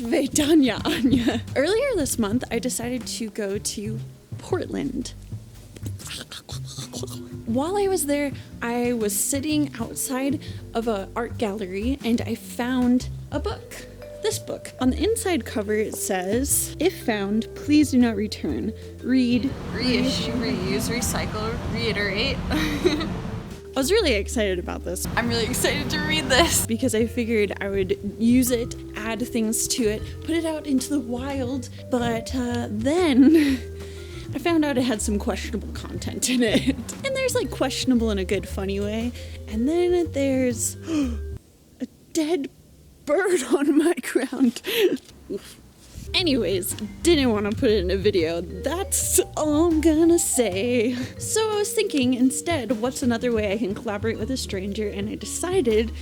Svedanya Anya. Earlier this month, I decided to go to Portland. While I was there, I was sitting outside of an art gallery and I found a book. This book. On the inside cover it says, "If found, please do not return. Read, reissue, reuse, recycle, reiterate." I was really excited about this. I'm really excited to read this because I figured I would use it, add things to it, put it out into the wild, but then I found out it had some questionable content in it. And there's like questionable in a good funny way, and then there's a dead bird on my ground. Anyways, didn't want to put it in a video. That's all I'm gonna say. So I was thinking instead, what's another way I can collaborate with a stranger? And I decided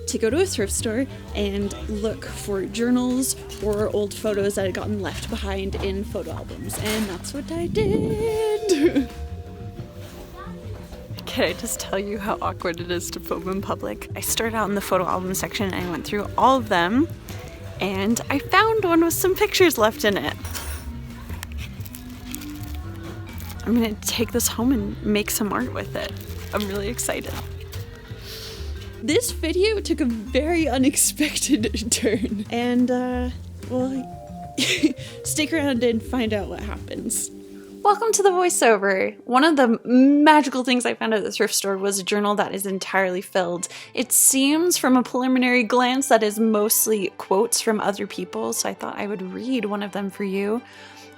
to go to a thrift store and look for journals or old photos that had gotten left behind in photo albums. And that's what I did. Can I just tell you how awkward it is to film in public? I started out in the photo album section and I went through all of them. And I found one with some pictures left in it. I'm gonna take this home and make some art with it. I'm really excited. This video took a very unexpected turn. And, well, stick around and find out what happens. Welcome to the voiceover. One of the magical things I found at the thrift store was a journal that is entirely filled. It seems from a preliminary glance that is mostly quotes from other people, so I thought I would read one of them for you.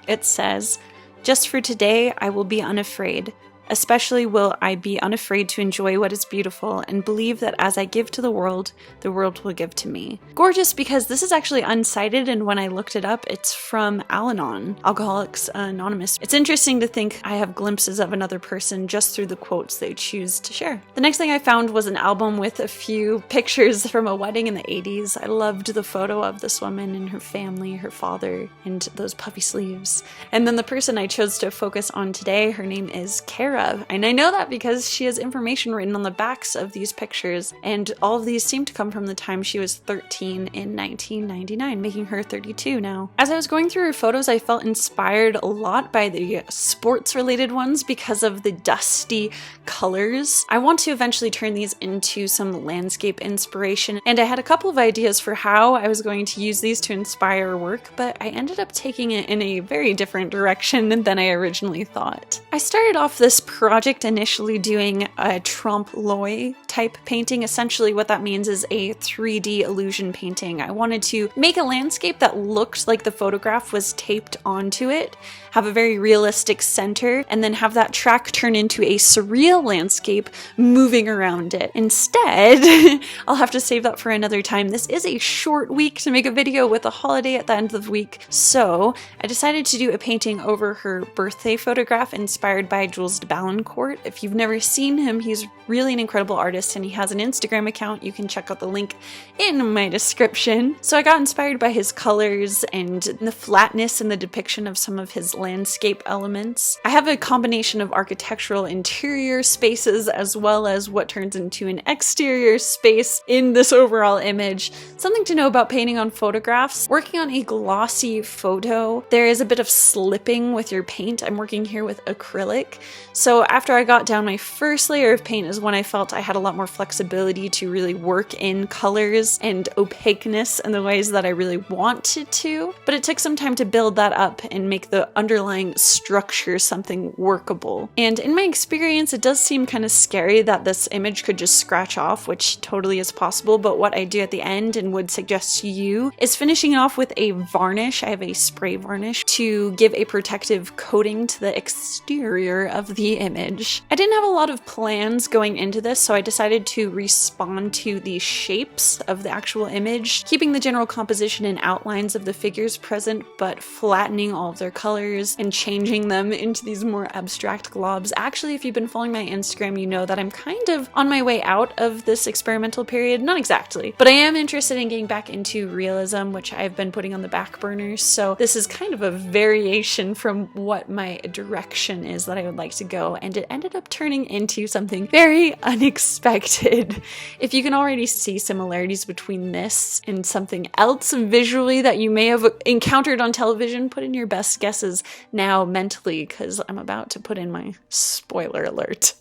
It says, "Just for today, I will be unafraid. Especially will I be unafraid to enjoy what is beautiful and believe that as I give to the world will give to me." Gorgeous, because this is actually unsighted, and when I looked it up, it's from Al-Anon, Alcoholics Anonymous. It's interesting to think I have glimpses of another person just through the quotes they choose to share. The next thing I found was an album with a few pictures from a wedding in the 80s. I loved the photo of this woman and her family, her father, and those puffy sleeves. And then the person I chose to focus on today, her name is Kara. And I know that because she has information written on the backs of these pictures, and all of these seem to come from the time she was 13 in 1999, making her 32 now. As I was going through her photos, I felt inspired a lot by the sports-related ones because of the dusty colors. I want to eventually turn these into some landscape inspiration, and I had a couple of ideas for how I was going to use these to inspire work, but I ended up taking it in a very different direction than I originally thought. I started off this project initially doing a trompe l'oeil type painting. Essentially what that means is a 3D illusion painting. I wanted to make a landscape that looked like the photograph was taped onto it, have a very realistic center, and then have that track turn into a surreal landscape moving around it. Instead, I'll have to save that for another time. This is a short week to make a video with a holiday at the end of the week, so I decided to do a painting over her birthday photograph inspired by Jules de Ballancourt. If you've never seen him, he's really an incredible artist, and he has an Instagram account. You can check out the link in my description. So I got inspired by his colors and the flatness and the depiction of some of his landscape elements. I have a combination of architectural interior spaces as well as what turns into an exterior space in this overall image. Something to know about painting on photographs. Working on a glossy photo, there is a bit of slipping with your paint. I'm working here with acrylic. So after I got down my first layer of paint is when I felt I had a lot more flexibility to really work in colors and opaqueness in the ways that I really wanted to. But it took some time to build that up and make the underlying structure something workable. And in my experience, it does seem kind of scary that this image could just scratch off, which totally is possible. But what I do at the end and would suggest to you is finishing it off with a varnish. I have a spray varnish to give a protective coating to the exterior of the image. I didn't have a lot of plans going into this, so I decided to respond to the shapes of the actual image, keeping the general composition and outlines of the figures present, but flattening all of their colors and changing them into these more abstract globs. Actually, if you've been following my Instagram, you know that I'm kind of on my way out of this experimental period. Not exactly, but I am interested in getting back into realism, which I've been putting on the back burner. So this is kind of a variation from what my direction is that I would like to go, and it ended up turning into something very unexpected. expected. If you can already see similarities between this and something else visually that you may have encountered on television, put in your best guesses now mentally, because I'm about to put in my spoiler alert.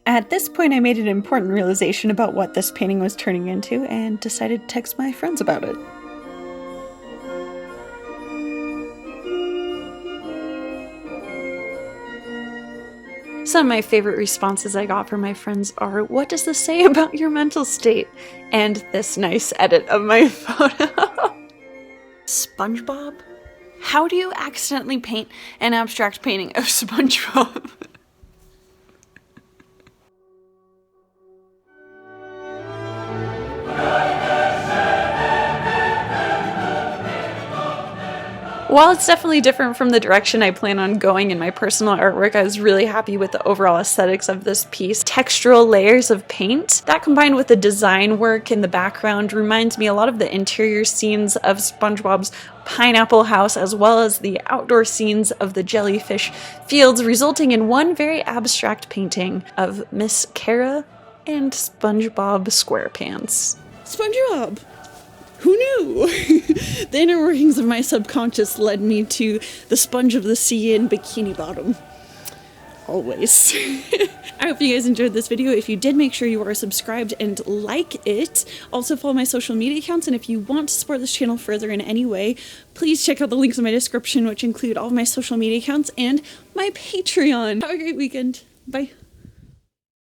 At this point, I made an important realization about what this painting was turning into and decided to text my friends about it. Some of my favorite responses I got from my friends are, "What does this say about your mental state?" And this nice edit of my photo. SpongeBob? How do you accidentally paint an abstract painting of SpongeBob? While it's definitely different from the direction I plan on going in my personal artwork, I was really happy with the overall aesthetics of this piece. Textural layers of paint, that combined with the design work in the background reminds me a lot of the interior scenes of SpongeBob's pineapple house, as well as the outdoor scenes of the jellyfish fields, resulting in one very abstract painting of Miss Kara and SpongeBob SquarePants. SpongeBob! Who knew? The inner workings of my subconscious led me to the sponge of the sea in Bikini Bottom. Always. I hope you guys enjoyed this video. If you did, make sure you are subscribed and like it. Also follow my social media accounts, and if you want to support this channel further in any way, please check out the links in my description, which include all of my social media accounts and my Patreon. Have a great weekend. Bye.